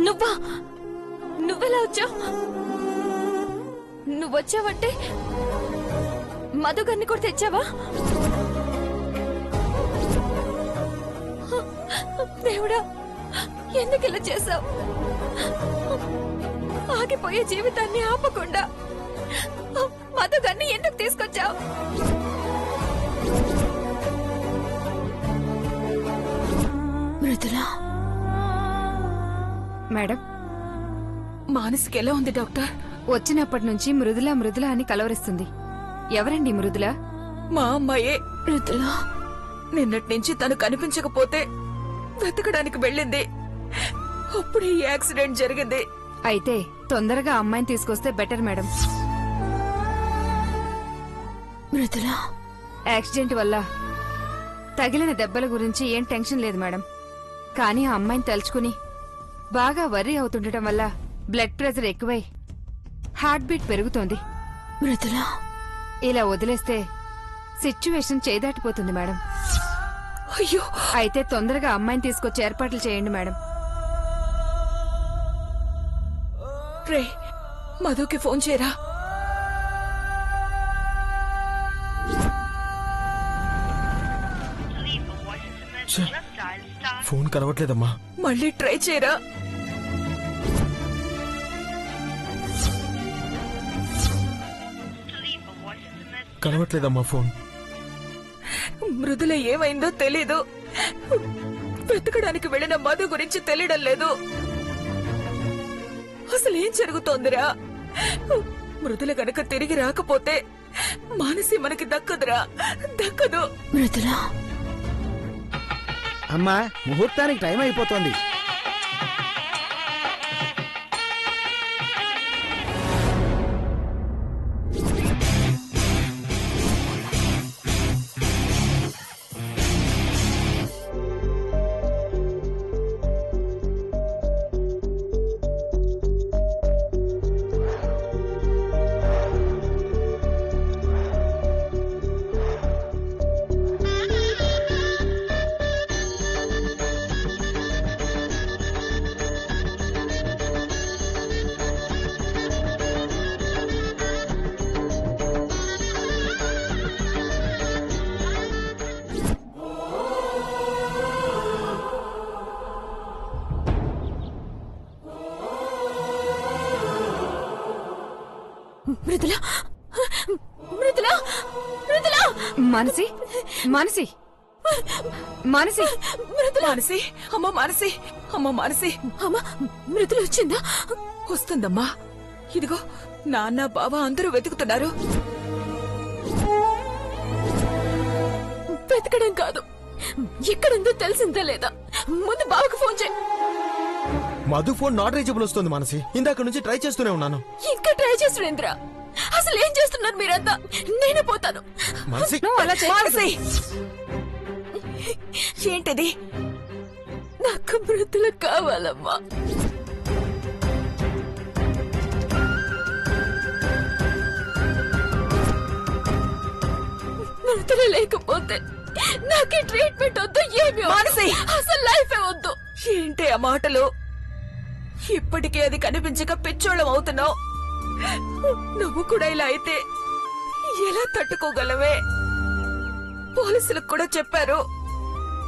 నువ్వా? నువ్వెలా వచ్చావు? నువ్వొచ్చావంటే మధు గారిని కూడా తెచ్చావా? దేవుడా, ఎందుకు ఇలా చేశావు? ఆగిపోయే జీవితాన్ని ఆపకుండా మధు గారిని ఎందుకు తీసుకొచ్చావు? మృదులా మేడం, మానసిక ఎలా ఉంది డాక్టర్? వచ్చినప్పటి నుంచి మృదుల మృదుల అని కలవరిస్తుంది. ఎవరండి మృదుల? మా అమ్మాయే. మృదులా నిన్నటి నుంచి తను కనిపించకపోతే వెతకడానికి వెళ్ళింది. అప్పుడు ఈ యాక్సిడెంట్ జరిగింది. అయితే తొందరగా అమ్మాయిని తీసుకొస్తే బెటర్ మేడం. మృదులా యాక్సిడెంట్ వల్ల తగిలిన దెబ్బల గురించి ఏం టెన్షన్ లేదు మేడం. కానీ ఆ అమ్మాయిని తలుచుకుని బాగా వర్రీ అవుతుండటం వల్ల బ్లడ్ ప్రెషర్ ఎక్కువై హార్ట్ బీట్ పెరుగుతోంది. మృదులా ఇలా వదిలేస్తే సిచ్యువేషన్ చేదాటిపోతుంది మేడం. అయ్యో, అయితే తొందరగా అమ్మాయిని తీసుకొచ్చి ఏర్పాట్లు చేయండి మేడం. రే మధుకి ఫోన్ చేయరా. ఫోన్ కలవట్లేదమ్మా. మళ్ళీ ట్రై చేయరా. కలవట్లేదమ్మా ఫోన్. మృదుల ఏమైందో తెలీదు. వెతకడానికి వెళ్లిన మధు గురించి తెలియడం లేదు. అసలు ఏం జరుగుతోందిరా? మృదుల గనక తిరిగి రాకపోతే మానసి మనకి దక్కదురా, దక్కదు. మృదులా అమ్మా, ముహూర్తానికి టైం అయిపోతోంది. మృదులా మృదులా మృదులా మానసి మానసి మానసి మానసి, అమ్మ మానసి, అమ్మ మానసి. అమ్మా, మృదుల వచ్చిందా? వస్తుందమ్మా. ఇదిగో నాన్న బావ అందరూ వెతుకుతున్నారు. వెతకడం కాదు, ఎక్కడుందో తెలిసిందా లేదా? ముందు బావకు ఫోన్ చేయి. మధు ఫోన్ నాట్ రీచబుల్ వస్తుంది మానసి. ఇందాక నుంచి ట్రై చేస్తూనే ఉన్నాను. ఇంకా ట్రై చేస్తున్నా. అసలు ఏం చేస్తున్నారు మీరంతా? నేనే పోతాను. మానసి, నువ్వు అలా మానసి, ఏంటిది? నాకు మృదుల కావాలమ్మా. మృదుల లేకపోతే నాకే ట్రీట్మెంట్ వద్దు, ఏమి మానసి! అసలు లైఫే వద్దు. ఏంటి ఆ మాటలు? ఇప్పటికే అది కనిపించక పిచ్చోళ్ళం అవుతున్నావు. నువ్వు కూడా ఇలా అయితే ఎలా తట్టుకోగలవే? పోలీసులకు కూడా చెప్పారు.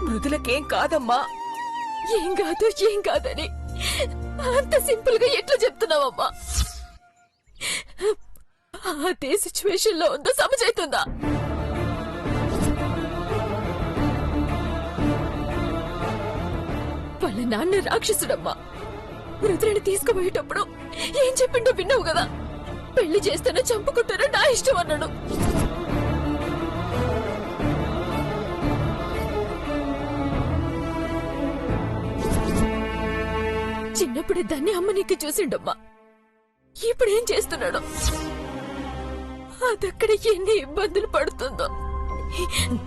మృదులకేం కాదమ్మా. ఏం కాదు ఏం కాదని అంత సింపుల్ గా ఎట్లా చెప్తున్నావమ్మా? అదే సిచ్యువేషన్ లో ఉందో సమజైతుందా? వాళ్ళ నాన్న రాక్షసుడమ్మా. మృదులని తీసుకుపోయేటప్పుడు ఏం చెప్పిండో విన్నావు కదా? పెళ్లి చేస్తేనే చంపుకుంటారో నా ఇష్టం అన్నాడు. చిన్నప్పుడే దాన్ని అమ్మ నీకు చూసిండమ్మా. ఇప్పుడేం చేస్తున్నాడు? అదక్కడ ఎన్ని ఇబ్బందులు పడుతుందో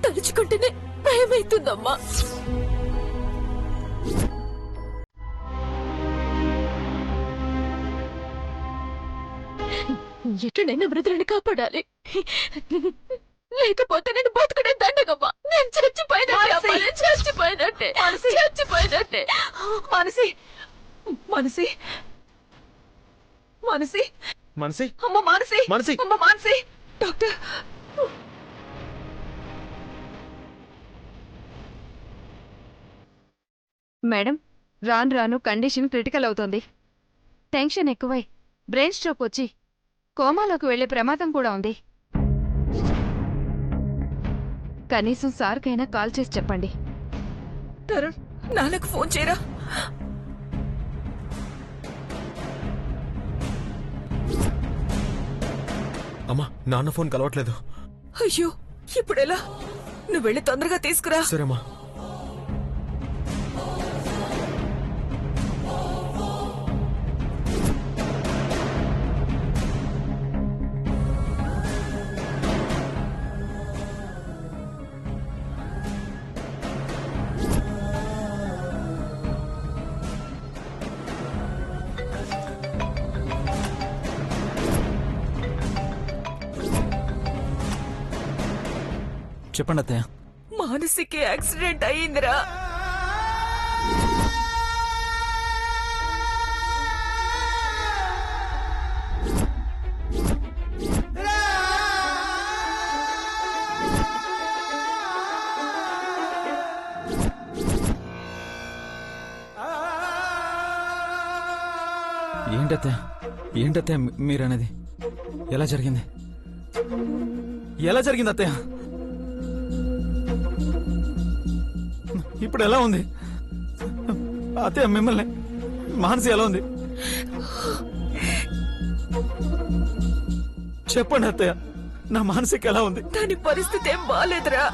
తలుచుకుంటేనే భయమైతుందమ్మా. ఎటునైనా మృదులని కాపాడాలి, లేకపోతే నేను బతుకునే దండగమ్మా. నేను చచ్చిపోయినట్టే, చచ్చిపోయినట్టే, చచ్చిపోయినట్టే. మానసి, మానసి మానసి మనసి అమ్మ మానసి మానసి! అమ్మ మానసి డాక్టర్ మేడం రాను రాను కండిషన్ క్రిటికల్ అవుతోంది. టెన్షన్ ఎక్కువై బ్రెయిన్ స్ట్రోక్ వచ్చి కోమాలోకి వెళ్లే ప్రమాదం కూడా ఉంది. కనీసం సార్కైనా కాల్ చేసి చెప్పండి. తరుణ్ నాన్నకు ఫోన్ చేయరా. అమ్మా నాన్న ఫోన్ కలవట్లేదు. అయ్యో ఇప్పుడెలా? నువ్వు వెళ్ళి తొందరగా తీసుకురా. సరేమ్మా. చెప్పండి అత్తయ్య. మానసికి యాక్సిడెంట్ అయ్యిందిరా. ఏంటత్తయ్య మీరనేది? ఎలా జరిగింది? ఎలా జరిగింది అత్తయ్య? ఇప్పుడు ఎలా ఉంది అత్తయ్య? మిమ్మల్ని మానసి ఎలా ఉంది చెప్పండి అత్తయ్య. నా మానసికి ఎలా ఉంది? దాని పరిస్థితి ఏం బాలేదురా.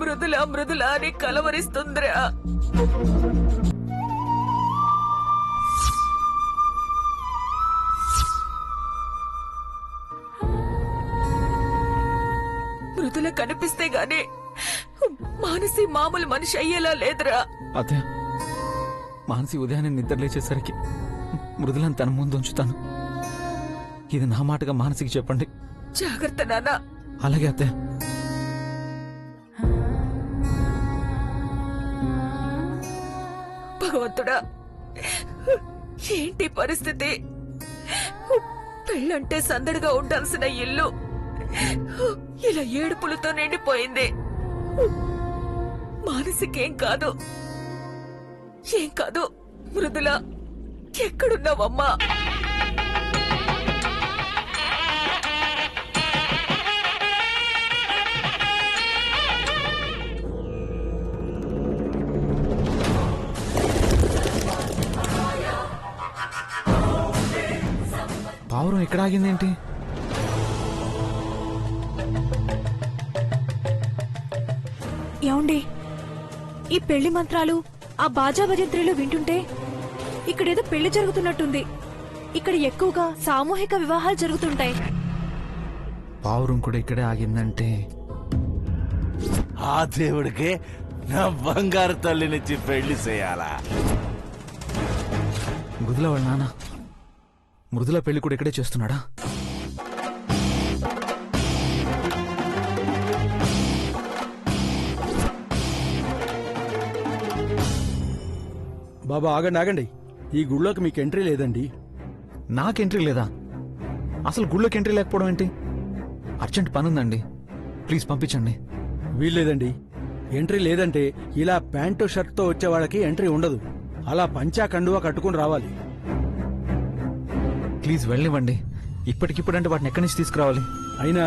మృదులా మృదులా అని కలవరిస్తుందిరా. మృదుల కనిపిస్తే గానీ మానసి మామూలు మనిషి అయ్యేలా లేదురా. అత్తయ్య మానసి ఉదయాన్నే నిద్ర లేచేసరికి మృదులను తన ముందు ఉంచుతాను. ఇది నా మాటగా మానసికి చెప్పండి. జాగ్రత్త నాన్న. అలాగే అత్తయ్య. భగవంతుడా ఏంటి పరిస్థితి? పెళ్ళంటే సందడిగా ఉండాల్సిన ఇల్లు ఇలా ఏడుపులతో నిండిపోయింది. మానసికేం కాదు, ఏం కాదు. మృదుల ఎక్కడున్నావమ్మా? పావురం ఎక్కడ ఆగిందేంటి? ఏమండి, ఈ పెళ్లి మంత్రాలు ఆ బాజా భజంత్రీలు వింటుంటే ఇక్కడేదో పెళ్లి జరుగుతున్నట్టుంది. ఇక్కడ ఎక్కువగా సామూహిక వివాహాలు జరుగుతుంటాయి. పావురం కూడా ఇక్కడే ఆగిందంటే ఆ దేవుడికి నా బంగారు తల్లినిచ్చి పెళ్లి చేయాలా? మృదుల వాళ్ళ నాన్న మృదుల పెళ్లి కూడా ఇక్కడే చేస్తున్నాడా? బాబా ఆగండి ఆగండి. ఈ గుళ్ళోకి మీకు ఎంట్రీ లేదండి. నాకు ఎంట్రీ లేదా? అసలు గుళ్ళోకి ఎంట్రీ లేకపోవడం ఏంటి? అర్జెంట్ పని ఉందండి, ప్లీజ్ పంపించండి. వీల్లేదండి. ఎంట్రీ లేదంటే ఇలా ప్యాంటు షర్ట్తో వచ్చే వాళ్ళకి ఎంట్రీ ఉండదు. అలా పంచా కండువా కట్టుకుని రావాలి. ప్లీజ్ వెళ్ళనివ్వండి. ఇప్పటికిప్పుడంటే వాటిని ఎక్కడి నుంచి తీసుకురావాలి? అయినా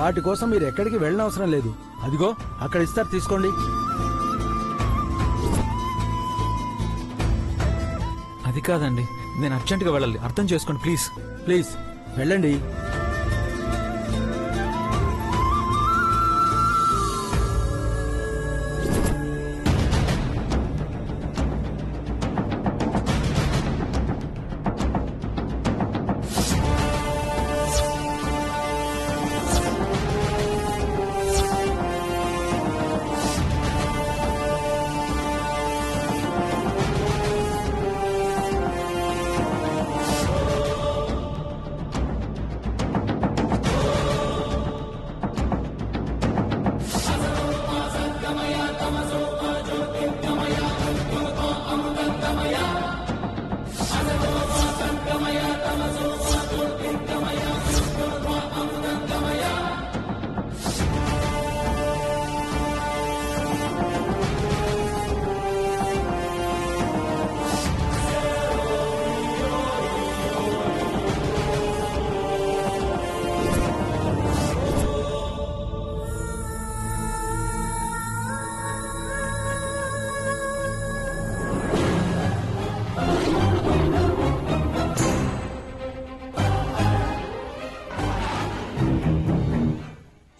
వాటి కోసం మీరు ఎక్కడికి వెళ్ళనవసరం లేదు. అదిగో అక్కడ ఇస్తారు, తీసుకోండి. అది కాదండి, నేను అర్జెంటుగా వెళ్ళాలి, అర్థం చేసుకోండి ప్లీజ్. ప్లీజ్ వెళ్ళండి.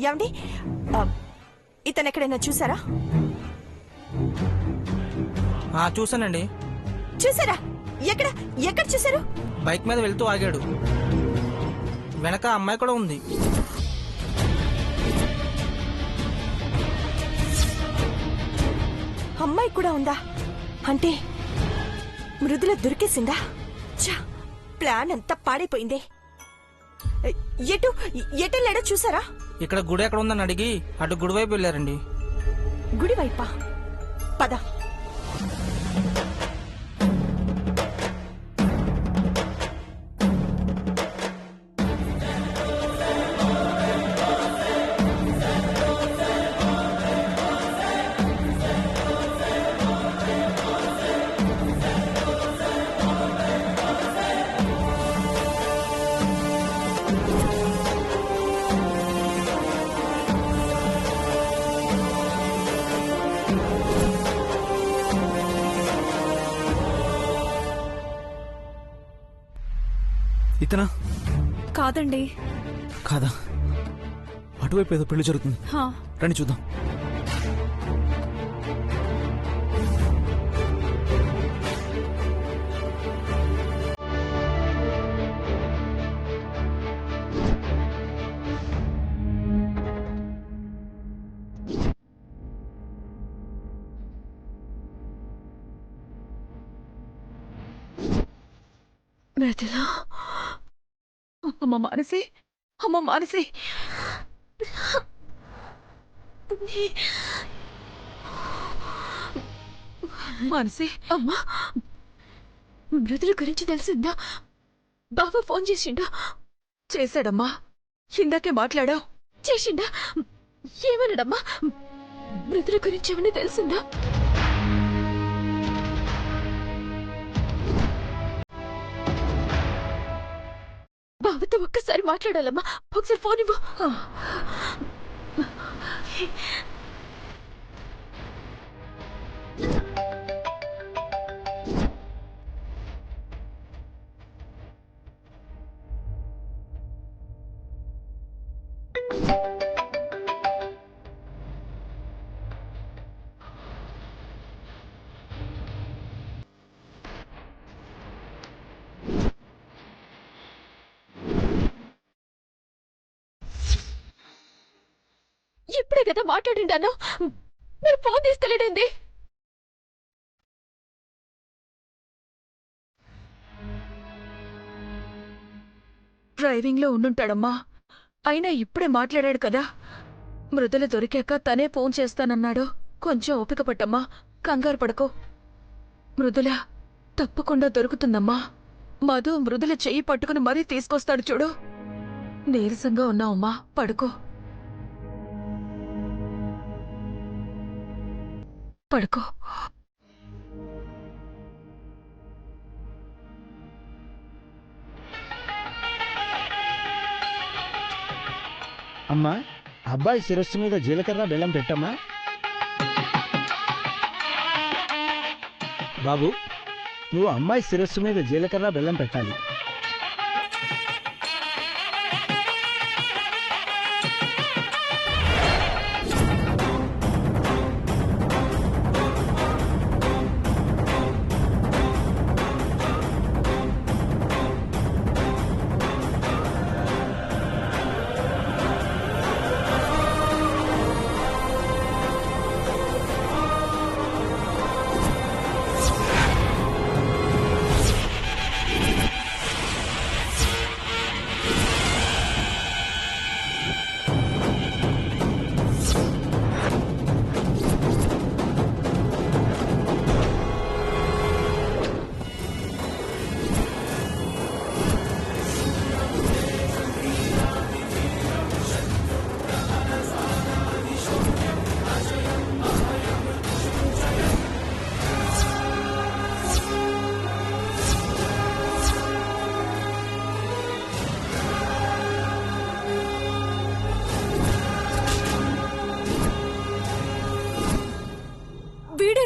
ఏమండి ఇతను ఎక్కడైనా చూసారా? చూసానండి. చూసారా? ఎక్కడ ఎక్కడ చూసారు? బైక్ మీద వెళ్తూ ఆగాడు. వెనక అమ్మాయి కూడా ఉంది. అమ్మాయి కూడా ఉందా? అంటే మృదుల దొరికేసిందా? ఛా, ప్లాన్ అంతా పాడైపోయింది. ఎటు ఎటు లేడో చూసారా? ఇక్కడ గుడి ఎక్కడ ఉందని అడిగి అటు గుడి వైపు వెళ్ళారండి. గుడి వైపా? పద. ఇతనా? కాదండి. కాదా? అటువైపు ఏదో పెళ్లి జరుగుతుంది. రండి చూద్దాం. మృదుల, అమ్మ మానసి, అమ్మ మానసి, మానసి, అమ్మా, మృదుల గురించి తెలిసిందా? బాబా ఫోన్ చేసిండా? చేశాడమ్మా. ఇందాకే మాట్లాడావు. చేసిండా? ఏమన్నాడమ్మా? మృదుల గురించి ఏమన్నా తెలిసిందా? బావతో ఒక్కసారి మాట్లాడాలమ్మా. ఒకసారి ఫోన్ ఇవ్వు. ఇప్పుడే కదా మాట్లాడిండాను. మీరు ఫోన్ తీస్తలేడండి. డ్రైవింగ్ లో ఉండుంటాడమ్మా. అయినా ఇప్పుడే మాట్లాడాడు కదా. మృదుల దొరికాక తనే ఫోన్ చేస్తానన్నాడు. కొంచెం ఓపిక పట్టమ్మా, కంగారు పడకో. మృదుల తప్పకుండా దొరుకుతుందమ్మా. మధు మృదుల చెయ్యి పట్టుకుని మరీ తీసుకొస్తాడు చూడు. నీరసంగా ఉన్నావమ్మా, పడుకో. పడుకో. అమ్మా, అబ్బాయి శిరస్సు మీద జీలకర్ర బెల్లం పెట్టమ్మా. బాబు, నువ్వు అమ్మాయి శిరస్సు మీద జీలకర్ర బెల్లం పెట్టాలి.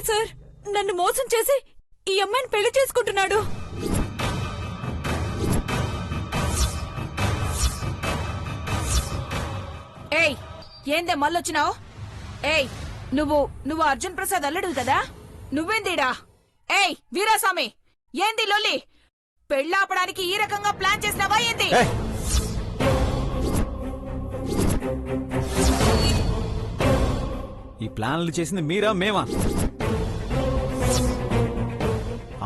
సార్ నన్ను మోసం చేసి ఈ అమ్మాయిని పెళ్లి చేసుకుంటున్నాడు. ఏయ్ ఏందే మళ్ళొచ్చినావు? ఏయ్ నువ్వు అర్జున్ ప్రసాద్ అల్లుడు కదా, నువ్వేందిడా? ఏయ్ వీరాస్వామి, ఏంది లొల్లి? పెళ్ళాపడానికి ఈ రకంగా ప్లాన్ చేసినావా ఏంది? ఏయ్! ఈ ప్లాన్లు చేసింది మీరా మేమా?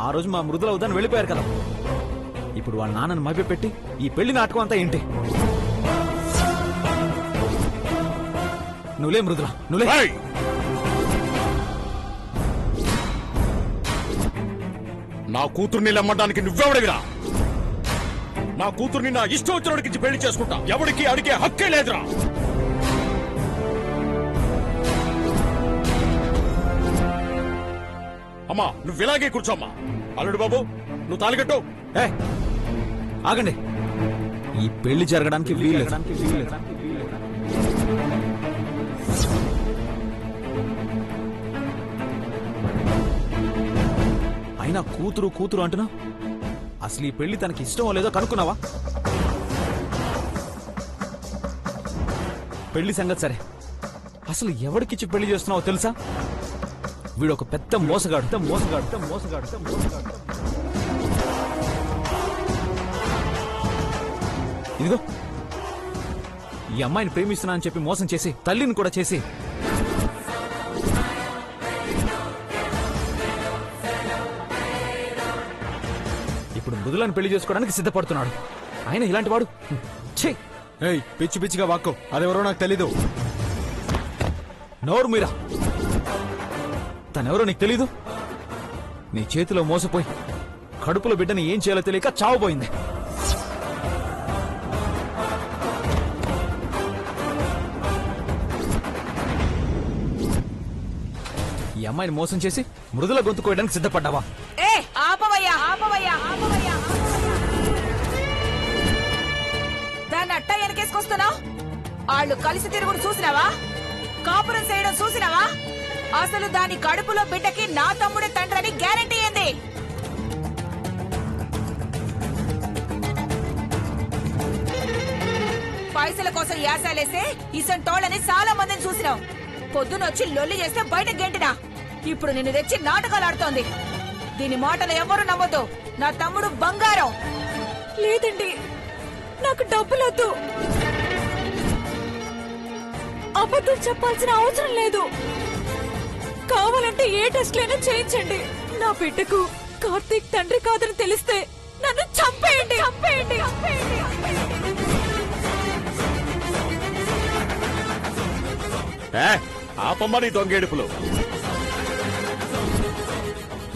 ఆ రోజు మా మృదుల వద్దని వెళ్ళిపోయారు కదా, ఇప్పుడు వాళ్ళ నాన్నని మభ్యపెట్టి ఈ పెళ్లి నాటకం అంతా ఏంటి? నువ్వులే మృదుల, నువ్వులే. నా కూతుర్ని లమ్మడానికి నువ్వెవడివిరా? నా కూతుర్ని నా ఇష్టం వచ్చినోడికి పెళ్లి చేసుకుంటా, ఎవడికి అడిగే హక్కే లేదురా. అమ్మా నువ్వు ఇలాగే కూర్చోమ్మా. అల్లుడు బాబు నువ్వు తాలికట్టు. ఏయ్! ఆగండి, ఈ పెళ్లి జరగడానికి వీల్లేదు. అయినా కూతురు కూతురు అంటున్నా, అసలు ఈ పెళ్లి తనకి ఇష్టమో లేదో కనుక్కున్నావా? పెళ్లి సంగతి సరే, అసలు ఎవరికిచ్చి పెళ్లి చేస్తున్నావో తెలుసా? వీడు ఒక పెద్ద మోసగాడు. ఇదిగో ఈ అమ్మాయిని ప్రేమిస్తున్నా అని చెప్పి మోసం చేసి తల్లిని కూడా చేసి ఇప్పుడు మృదులను పెళ్లి చేసుకోవడానికి సిద్ధపడుతున్నాడు. ఆయన ఇలాంటి వాడు. ఛీ! ఏయ్ పిచ్చి పిచ్చిగా వాక్కో, అదెవరో నాకు తెలీదు. నోరు మీరా, తనెవరో నీకు తెలీదు? నీ చేతిలో మోసపోయి కడుపులో బిడ్డని ఏం చేయాలో తెలియక చావబోయింది. ఈ అమ్మాయిని మోసం చేసి మృదుల గొంతు కోయడానికి సిద్ధపడ్డావా? ఏ ఆపవయ్యా ఆపవయ్యా ఆపవయ్యా! దాన్ని అట్టా వెనకేసుకొస్తున్నావు? వాళ్ళు కలిసి తిరుగుడు చూసినావా? కాపురం చేయడం చూసినావా? అసలు దాని కడుపులో బిడ్డకి నా తమ్ముడే తండ్రని గ్యారెంటీ ఏంది? పైసల కోసం యాసాలేసే ఇసంటోళ్ళని చాలా మందిని చూసినావు. పొద్దునొచ్చి లొల్లి చేస్తే బయట గెంటినా, ఇప్పుడు నిన్ను తెచ్చి నాటకాలు ఆడుతోంది. దీని మాటలు ఎవరు నమ్మొద్దు. నా తమ్ముడు బంగారం. లేదండి, నాకు డబ్బులొద్దు. అబద్ధం చెప్పాల్సిన అవసరం లేదు. కావాలంటే ఏ టెస్ట్లైనా చేయించండి. నా బిడ్డకు కార్తీక్ తండ్రి కాదని తెలిస్తే నన్ను చంపేయండి. చంపేయండి. ఆపమ్మ నీ దొంగేడుపులు.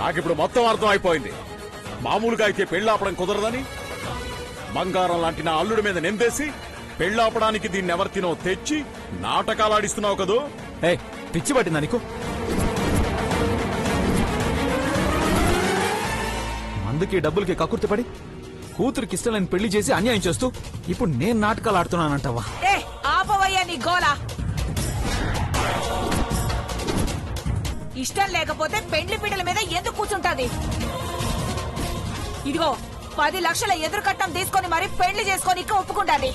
నాకిప్పుడు మొత్తం అర్థం అయిపోయింది. మామూలుగా అయితే పెళ్లాపడం కుదరదని బంగారం లాంటి నా అల్లుడి మీద నిందేసి పెళ్లాపడానికి దీన్ని ఎవరికినో తెచ్చి నాటకాలాడిస్తున్నావు కదూ. ఏయ్, పిచ్చి పట్టిందా నీకు? మందుకి డబ్బులకి కకుర్తి పడి కూతురికి ఇష్టం లేని పెళ్లి చేసి అన్యాయం చేస్తూ ఇప్పుడు నేను నాటకాలు ఆడుతున్నానంటావా? ఏ ఆపవయ్యా నీ గోల. ఇష్టం లేకపోతే పెండ్లి పీటల మీద ఎందుకు కూర్చుంటాది? ఇదిగో 10 లక్షల ఎదురు కట్నం తీసుకొని మరి పెళ్లి చేసుకొని ఒప్పుకుంటాది.